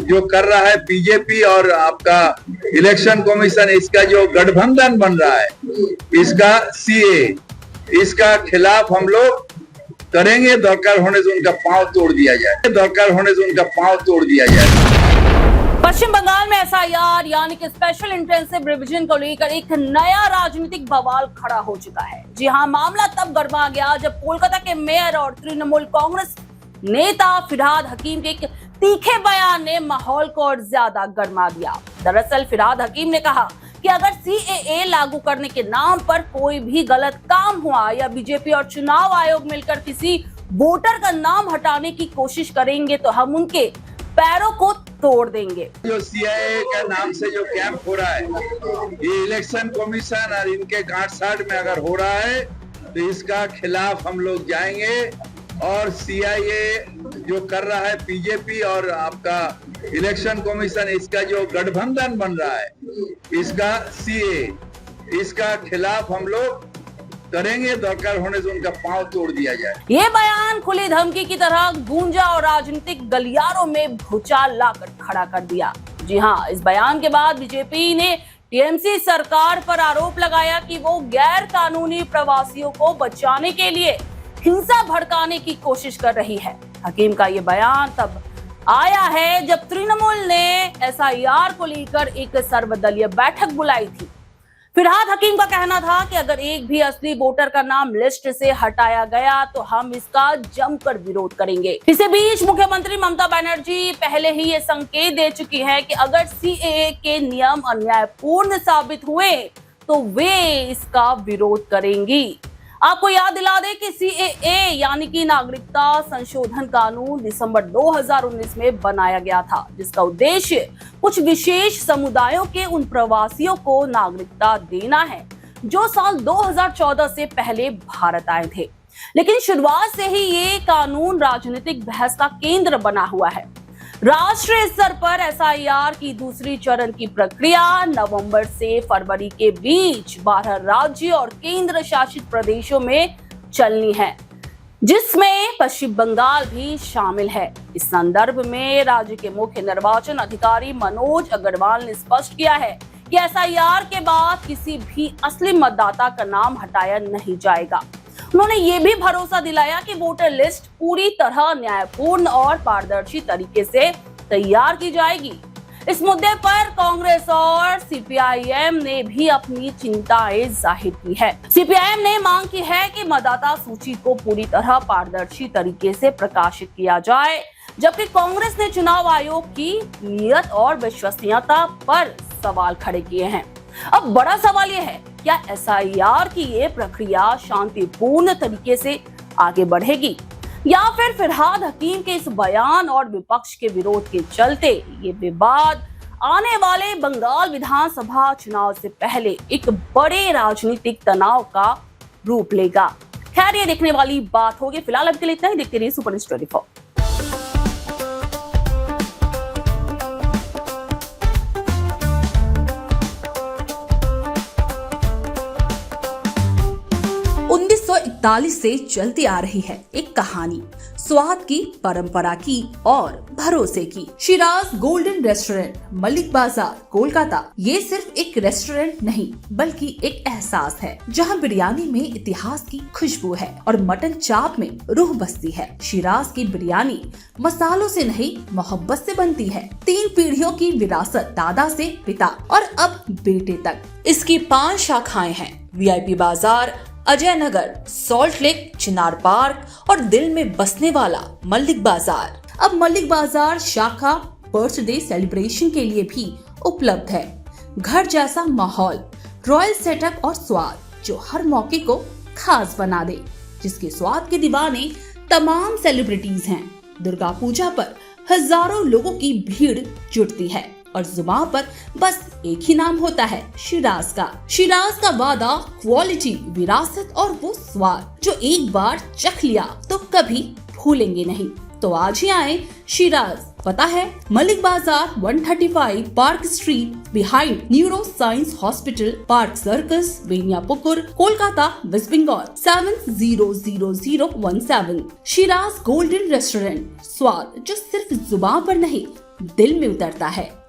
जो कर रहा है बीजेपी और आपका इलेक्शन कमीशन, इसका जो गठबंधन बन रहा है, इसका सीए, इसका खिलाफ हम लोग करेंगे। दरकार होने से उनका पांव तोड़ दिया जाए, दरकार होने से उनका पांव तोड़ दिया जाए। पश्चिम बंगाल में एसआईआर यानी कि स्पेशल इंटेंसिव रिवीजन को लेकर एक नया राजनीतिक बवाल खड़ा हो चुका है। जी हां, मामला तब गरमा गया जब कोलकाता के मेयर और तृणमूल कांग्रेस नेता फिरहाद हकीम के एक तीखे बयान ने माहौल को और ज्यादा गरमा दिया। दरअसल फिरहाद हकीम ने कहा कि अगर सीएए लागू करने के नाम पर कोई भी गलत काम हुआ या बीजेपी और चुनाव आयोग मिलकर किसी वोटर का नाम हटाने की कोशिश करेंगे तो हम उनके पैरों को तोड़ देंगे। जो सीएए के नाम से जो कैंप हो रहा है, ये इलेक्शन कमीशन और इनके गांठ-साठ में अगर हो रहा है तो इसका खिलाफ हम लोग जाएंगे। और सीआईए जो कर रहा है बीजेपी और आपका इलेक्शन कमीशन, इसका जो गठबंधन बन रहा है, इसका सीए, इसका खिलाफ हम लोग करेंगे। दरकार होने से उनका पांव तोड़ दिया जाए। ये बयान खुली धमकी की तरह गूंजा और राजनीतिक गलियारों में भूचाल लाकर खड़ा कर दिया। जी हाँ, इस बयान के बाद बीजेपी ने टीएमसी सरकार पर आरोप लगाया कि वो गैर कानूनी प्रवासियों को बचाने के लिए हिंसा भड़काने की कोशिश कर रही है। हकीम का ये बयान तब आया है जब तृणमूल ने एसआईआर को लेकर एक सर्वदलीय बैठक बुलाई थी। फिरहाद हकीम का कहना था कि अगर एक भी असली वोटर का नाम लिस्ट से हटाया गया तो हम इसका जमकर विरोध करेंगे। इसी बीच मुख्यमंत्री ममता बनर्जी पहले ही ये संकेत दे चुकी है कि अगर सीएए के नियम अन्यायपूर्ण साबित हुए तो वे इसका विरोध करेंगी। आपको याद दिला दें कि सीएए यानी कि नागरिकता संशोधन कानून दिसंबर 2019 में बनाया गया था, जिसका उद्देश्य कुछ विशेष समुदायों के उन प्रवासियों को नागरिकता देना है जो साल 2014 से पहले भारत आए थे। लेकिन शुरुआत से ही ये कानून राजनीतिक बहस का केंद्र बना हुआ है। राष्ट्रीय स्तर पर एसआईआर की दूसरी चरण की प्रक्रिया नवंबर से फरवरी के बीच 12 राज्य और केंद्र शासित प्रदेशों में चलनी है, जिसमें पश्चिम बंगाल भी शामिल है। इस संदर्भ में राज्य के मुख्य निर्वाचन अधिकारी मनोज अग्रवाल ने स्पष्ट किया है कि एसआईआर के बाद किसी भी असली मतदाता का नाम हटाया नहीं जाएगा। उन्होंने ये भी भरोसा दिलाया कि वोटर लिस्ट पूरी तरह न्यायपूर्ण और पारदर्शी तरीके से तैयार की जाएगी। इस मुद्दे पर कांग्रेस और सीपीआईएम ने भी अपनी चिंताएं जाहिर की है। सीपीआईएम ने मांग की है कि मतदाता सूची को पूरी तरह पारदर्शी तरीके से प्रकाशित किया जाए, जबकि कांग्रेस ने चुनाव आयोग की नियत और विश्वसनीयता पर सवाल खड़े किए हैं। अब बड़ा सवाल यह है, क्या एसआईआर की ये प्रक्रिया शांतिपूर्ण तरीके से आगे बढ़ेगी या फिर फिरहाद हकीम के इस बयान और विपक्ष के विरोध के चलते ये विवाद आने वाले बंगाल विधानसभा चुनाव से पहले एक बड़े राजनीतिक तनाव का रूप लेगा। खैर, ये देखने वाली बात होगी। फिलहाल अब के लिए इतना ही। देखते रहिए सुपर न्यूज़ 24। से चलती आ रही है एक कहानी, स्वाद की, परंपरा की और भरोसे की। शिराज गोल्डन रेस्टोरेंट, मलिक बाजार, कोलकाता। ये सिर्फ एक रेस्टोरेंट नहीं बल्कि एक एहसास है, जहां बिरयानी में इतिहास की खुशबू है और मटन चाप में रूह बसती है। शिराज की बिरयानी मसालों से नहीं, मोहब्बत से बनती है। 3 पीढ़ियों की विरासत, दादा से पिता और अब बेटे तक। इसकी 5 शाखाएं हैं। वीआईपी बाजार, अजय नगर, सॉल्ट लेक, चिनार पार्क और दिल में बसने वाला मलिक बाजार। अब मलिक बाजार शाखा बर्थडे सेलिब्रेशन के लिए भी उपलब्ध है। घर जैसा माहौल, रॉयल सेटअप और स्वाद जो हर मौके को खास बना दे, जिसके स्वाद के दीवाने तमाम सेलिब्रिटीज हैं। दुर्गा पूजा पर हजारों लोगों की भीड़ जुटती है और जुबान पर बस एक ही नाम होता है, शिराज का। शिराज का वादा, क्वालिटी, विरासत और वो स्वाद जो एक बार चख लिया तो कभी भूलेंगे नहीं। तो आज ही आए शिराज। पता है Malik Bazar, 135 Park Street, behind neuro science hospital, Park Circus, Beniapukur, Kolkata, West Bengal 700017। Shiraz Golden Restaurant, स्वाद जो सिर्फ जुबान पर नहीं दिल में उतरता है।